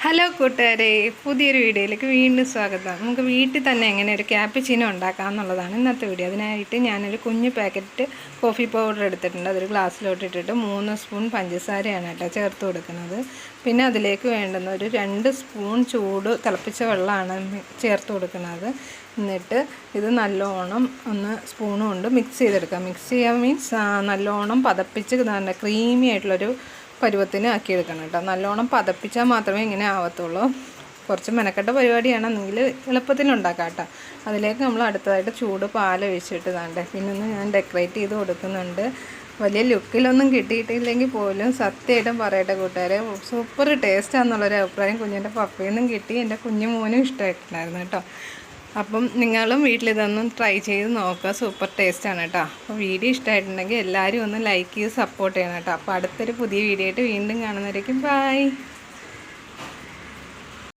Hello കൂട്ടുകാരെ, പുതിയൊരു വീഡിയോയിലേക്ക് വീണ്ടും സ്വാഗതം. നമുക്ക് വീട്ടിൽ തന്നെ എങ്ങനെ ഒരു ക്യാപ്പുച്ചിനോ ഉണ്ടാക്കാം എന്നുള്ളതാണ് ഇന്നത്തെ വീഡിയോ. അതിനായിട്ട് ഞാനൊരു കുഞ്ഞു പാക്കറ്റ് കോഫി പൗഡർ എടുത്തിട്ടുണ്ട്. അതൊരു ഗ്ലാസ്സിലോട്ട് ഇട്ടിട്ട് 3 സ്പൂൺ പഞ്ചസാരയാണ് കേട്ടോ ചേർത്ത് കൊടുക്കുന്നത്. പിന്നെ അതിലേക്ക് വേണ്ടുന്ന ഒരു 2 സ്പൂൺ തിളപ്പിച്ച വെള്ളമാണ് ചേർത്ത് കൊടുക്കുന്നത്. എന്നിട്ട് ഇത് നല്ലോണം ഒന്ന് സ്പൂണും കൊണ്ട് മിക്സ് ചെയ്തെടുക്കാം. മിക്സ് ചെയ്യാൻ മീൻസ് നല്ലോണം പതപ്പിച്ച് നല്ല ക്രീമി ആയിട്ടുള്ളൊരു പരുവത്തിന് ആക്കിയെടുക്കണം കേട്ടോ. നല്ലോണം പതപ്പിച്ചാൽ മാത്രമേ ഇങ്ങനെ ആവത്തുള്ളൂ. കുറച്ച് മെനക്കെട്ട പരിപാടിയാണെന്നെങ്കിൽ എളുപ്പത്തിനുണ്ടാക്കാം കേട്ടോ. അതിലേക്ക് നമ്മൾ അടുത്തതായിട്ട് ചൂട് പാൽ ഒഴിച്ചിട്ട് താണ്ടേ പിന്നെ ഒന്ന് ഞാൻ ഡെക്കറേറ്റ് ചെയ്ത് കൊടുക്കുന്നുണ്ട്. വലിയ ലുക്കിലൊന്നും കിട്ടിയിട്ടില്ലെങ്കിൽ പോലും സത്യമായിട്ടും പറയട്ടെ കൂട്ടുകാരെ, സൂപ്പർ ടേസ്റ്റാണെന്നുള്ളൊരു അഭിപ്രായം കുഞ്ഞിൻ്റെ പപ്പയിൽ നിന്നും കിട്ടി. എൻ്റെ കുഞ്ഞു മോനും ഇഷ്ടമായിട്ടുണ്ടായിരുന്നു കേട്ടോ. അപ്പം നിങ്ങളും വീട്ടിലിതൊന്നും ട്രൈ ചെയ്ത് നോക്കുക. സൂപ്പർ ടേസ്റ്റാണ് കേട്ടോ. അപ്പോൾ വീഡിയോ ഇഷ്ടമായിട്ടുണ്ടെങ്കിൽ എല്ലാവരും ഒന്ന് ലൈക്ക് ചെയ്ത് സപ്പോർട്ട് ചെയ്യണം കേട്ടോ. അപ്പോൾ അടുത്തൊരു പുതിയ വീഡിയോ ആയിട്ട് വീണ്ടും കാണുന്നവരേക്കും ബൈ.